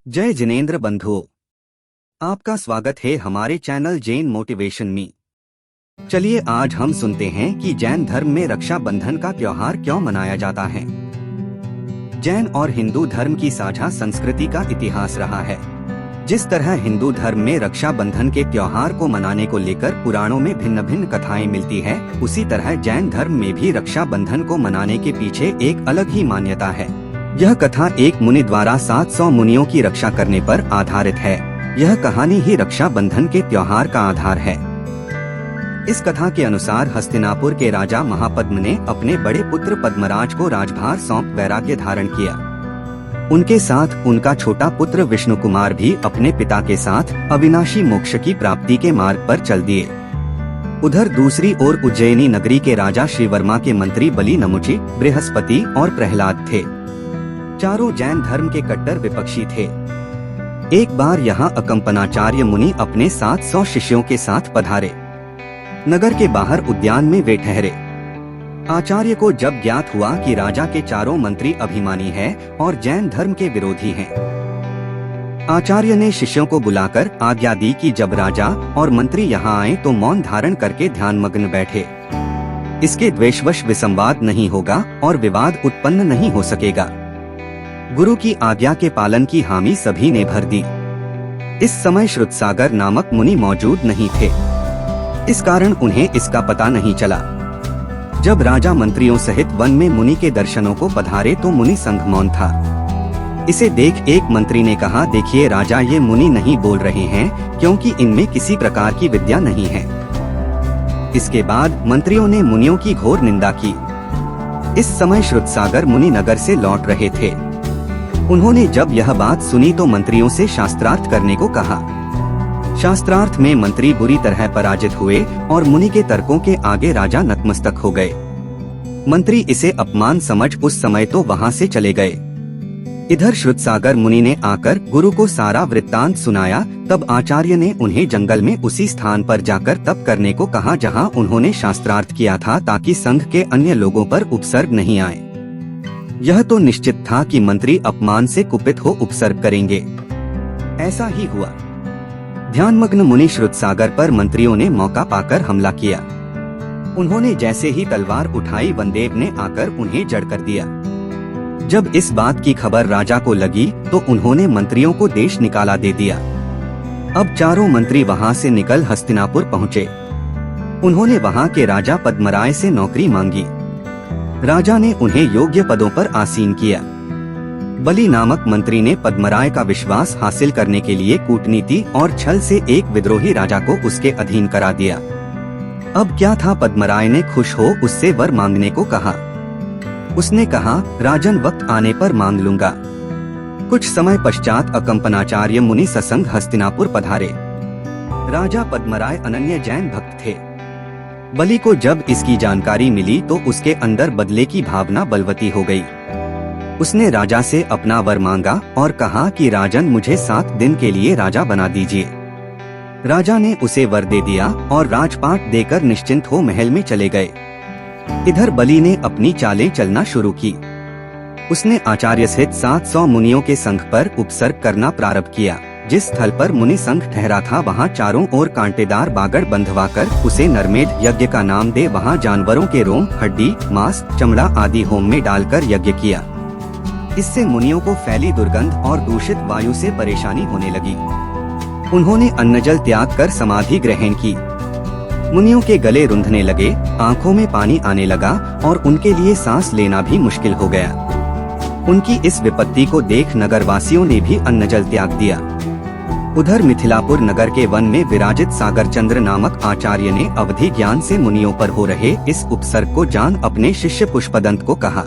जय जिनेंद्र बंधुओं, आपका स्वागत है हमारे चैनल जैन मोटिवेशन में। चलिए आज हम सुनते हैं कि जैन धर्म में रक्षाबंधन का त्योहार क्यों मनाया जाता है। जैन और हिंदू धर्म की साझा संस्कृति का इतिहास रहा है। जिस तरह हिंदू धर्म में रक्षाबंधन के त्योहार को मनाने को लेकर पुराणों में भिन्न भिन्न कथाएं मिलती है, उसी तरह जैन धर्म में भी रक्षाबंधन को मनाने के पीछे एक अलग ही मान्यता है। यह कथा एक मुनि द्वारा 700 मुनियों की रक्षा करने पर आधारित है। यह कहानी ही रक्षाबंधन के त्योहार का आधार है। इस कथा के अनुसार हस्तिनापुर के राजा महापद्म ने अपने बड़े पुत्र पद्मराज को राजभार सौंप वैराग्य धारण किया। उनके साथ उनका छोटा पुत्र विष्णु कुमार भी अपने पिता के साथ अविनाशी मोक्ष की प्राप्ति के मार्ग पर चल दिए। उधर दूसरी ओर उज्जैनी नगरी के राजा श्रीवर्मा के मंत्री बलि, नमुचि, बृहस्पति और प्रहलाद थे। चारों जैन धर्म के कट्टर विपक्षी थे। एक बार यहाँ अकंपनाचार्य मुनि अपने 700 शिष्यों के साथ पधारे। नगर के बाहर उद्यान में वे ठहरे। आचार्य को जब ज्ञात हुआ कि राजा के चारों मंत्री अभिमानी हैं और जैन धर्म के विरोधी हैं, आचार्य ने शिष्यों को बुलाकर आज्ञा दी कि जब राजा और मंत्री यहाँ आए तो मौन धारण करके ध्यानमग्न बैठे। इसके द्वेषवश विसंवाद नहीं होगा और विवाद उत्पन्न नहीं हो सकेगा। गुरु की आज्ञा के पालन की हामी सभी ने भर दी। इस समय श्रुतसागर नामक मुनि मौजूद नहीं थे, इस कारण उन्हें इसका पता नहीं चला। जब राजा मंत्रियों सहित वन में मुनि के दर्शनों को पधारे तो मुनि संग मौन था। इसे देख एक मंत्री ने कहा, देखिए राजा, ये मुनि नहीं बोल रहे हैं क्योंकि इनमें किसी प्रकार की विद्या नहीं है। इसके बाद मंत्रियों ने मुनियों की घोर निंदा की। इस समय श्रुतसागर मुनि नगर से लौट रहे थे। उन्होंने जब यह बात सुनी तो मंत्रियों से शास्त्रार्थ करने को कहा। शास्त्रार्थ में मंत्री बुरी तरह पराजित हुए और मुनि के तर्कों के आगे राजा नतमस्तक हो गए। मंत्री इसे अपमान समझ उस समय तो वहां से चले गए। इधर श्रुतसागर मुनि ने आकर गुरु को सारा वृत्तांत सुनाया। तब आचार्य ने उन्हें जंगल में उसी स्थान पर जाकर तप करने को कहा जहां उन्होंने शास्त्रार्थ किया था, ताकि संघ के अन्य लोगों पर उपसर्ग नहीं आए। यह तो निश्चित था कि मंत्री अपमान से कुपित हो उपसर्ग करेंगे। ऐसा ही हुआ। ध्यानमग्न मुनि श्रुतसागर पर मंत्रियों ने मौका पाकर हमला किया। उन्होंने जैसे ही तलवार उठाई, वनदेव ने आकर उन्हें जड़ कर दिया। जब इस बात की खबर राजा को लगी तो उन्होंने मंत्रियों को देश निकाला दे दिया। अब चारों मंत्री वहां से निकल हस्तिनापुर पहुँचे। उन्होंने वहां के राजा पद्मराय से नौकरी मांगी। राजा ने उन्हें योग्य पदों पर आसीन किया। बलि नामक मंत्री ने पद्मराय का विश्वास हासिल करने के लिए कूटनीति और छल से एक विद्रोही राजा को उसके अधीन करा दिया। अब क्या था, पद्मराय ने खुश हो उससे वर मांगने को कहा। उसने कहा, राजन, वक्त आने पर मांग लूंगा। कुछ समय पश्चात अकंपनाचार्य मुनि ससंग हस्तिनापुर पधारे। राजा पद्मराय अनन्य जैन भक्त थे। बलि को जब इसकी जानकारी मिली तो उसके अंदर बदले की भावना बलवती हो गई। उसने राजा से अपना वर मांगा और कहा कि राजन, मुझे 7 दिन के लिए राजा बना दीजिए। राजा ने उसे वर दे दिया और राजपाट देकर निश्चिंत हो महल में चले गए। इधर बलि ने अपनी चालें चलना शुरू की। उसने आचार्य सहित 700 मुनियों के संघ पर उपसर्ग करना प्रारंभ किया। जिस स्थल पर मुनि संघ ठहरा था वहां चारों ओर कांटेदार बागड़ बंधवाकर उसे नरमेध यज्ञ का नाम दे वहां जानवरों के रोम, हड्डी, मांस, चमड़ा आदि होम में डालकर यज्ञ किया। इससे मुनियों को फैली दुर्गंध और दूषित वायु से परेशानी होने लगी। उन्होंने अन्नजल त्याग कर समाधि ग्रहण की। मुनियों के गले रुंधने लगे, आंखों में पानी आने लगा और उनके लिए सांस लेना भी मुश्किल हो गया। उनकी इस विपत्ति को देख नगरवासियों ने भी अन्नजल त्याग दिया। उधर मिथिलापुर नगर के वन में विराजित सागरचंद्र नामक आचार्य ने अवधि ज्ञान से मुनियों पर हो रहे इस उपसर्ग को जान अपने शिष्य पुष्पदंत को कहा,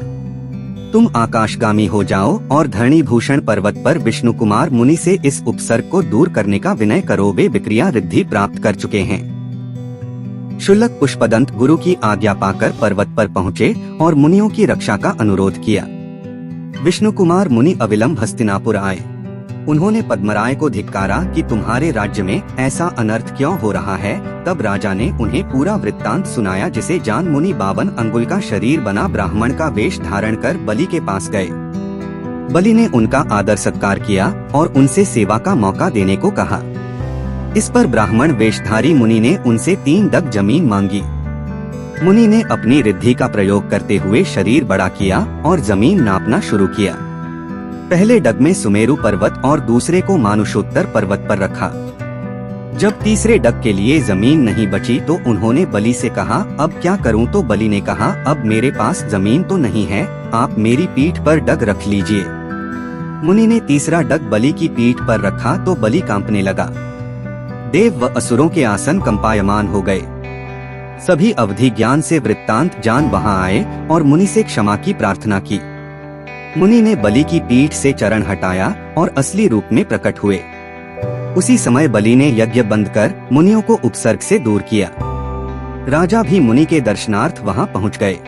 तुम आकाशगामी हो जाओ और धरणी भूषण पर्वत पर विष्णु कुमार मुनि से इस उपसर्ग को दूर करने का विनय करो, वे विक्रिया रिद्धि प्राप्त कर चुके हैं। शुल्लक पुष्पदंत गुरु की आज्ञा पाकर पर्वत पर पहुँचे और मुनियों की रक्षा का अनुरोध किया। विष्णु कुमार मुनि अविलंब हस्तिनापुर आए। उन्होंने पद्मराय को धिक्कारा कि तुम्हारे राज्य में ऐसा अनर्थ क्यों हो रहा है। तब राजा ने उन्हें पूरा वृत्तांत सुनाया, जिसे जान मुनि 52 अंगुल का शरीर बना ब्राह्मण का वेश धारण कर बलि के पास गए। बलि ने उनका आदर सत्कार किया और उनसे सेवा का मौका देने को कहा। इस पर ब्राह्मण वेशधारी मुनि ने उनसे 3 डग जमीन मांगी। मुनि ने अपनी रिद्धि का प्रयोग करते हुए शरीर बड़ा किया और जमीन नापना शुरू किया। पहले डग में सुमेरु पर्वत और दूसरे को मानुषोत्तर पर्वत पर रखा। जब तीसरे डग के लिए जमीन नहीं बची तो उन्होंने बलि से कहा, अब क्या करूं? तो बलि ने कहा, अब मेरे पास जमीन तो नहीं है, आप मेरी पीठ पर डग रख लीजिए। मुनि ने तीसरा डग बलि की पीठ पर रखा तो बलि कांपने लगा। देव व असुरों के आसन कंपायमान हो गए। सभी अवधि ज्ञान से वृत्तांत जान वहां आए और मुनि से क्षमा की प्रार्थना की। मुनि ने बलि की पीठ से चरण हटाया और असली रूप में प्रकट हुए। उसी समय बलि ने यज्ञ बंद कर मुनियों को उपसर्ग से दूर किया। राजा भी मुनि के दर्शनार्थ वहां पहुंच गए।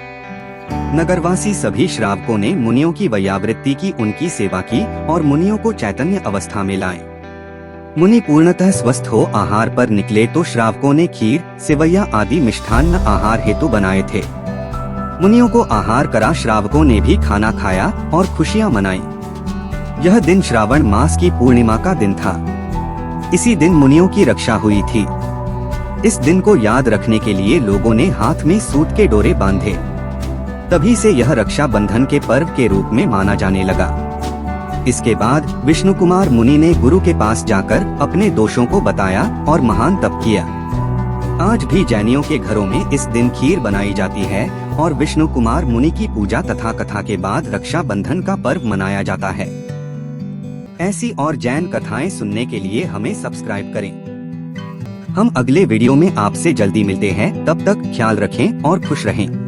नगरवासी सभी श्रावकों ने मुनियों की वैयावृत्ति की, उनकी सेवा की और मुनियों को चैतन्य अवस्था में लाए। मुनि पूर्णतः स्वस्थ हो आहार पर निकले तो श्रावकों ने खीर, सेवैया आदि मिष्ठान्न आहार हेतु बनाए थे। मुनियों को आहार करा, श्रावकों ने भी खाना खाया और खुशियां मनाई। यह दिन श्रावण मास की पूर्णिमा का दिन था। इसी दिन मुनियों की रक्षा हुई थी। इस दिन को याद रखने के लिए लोगों ने हाथ में सूत के डोरे बांधे। तभी से यह रक्षा बंधन के पर्व के रूप में माना जाने लगा। इसके बाद विष्णु कुमार मुनि ने गुरु के पास जाकर अपने दोषों को बताया और महान तप किया। आज भी जैनियों के घरों में इस दिन खीर बनाई जाती है और विष्णु कुमार मुनि की पूजा तथा कथा के बाद रक्षा बंधन का पर्व मनाया जाता है। ऐसी और जैन कथाएं सुनने के लिए हमें सब्सक्राइब करें। हम अगले वीडियो में आपसे जल्दी मिलते हैं। तब तक ख्याल रखें और खुश रहें।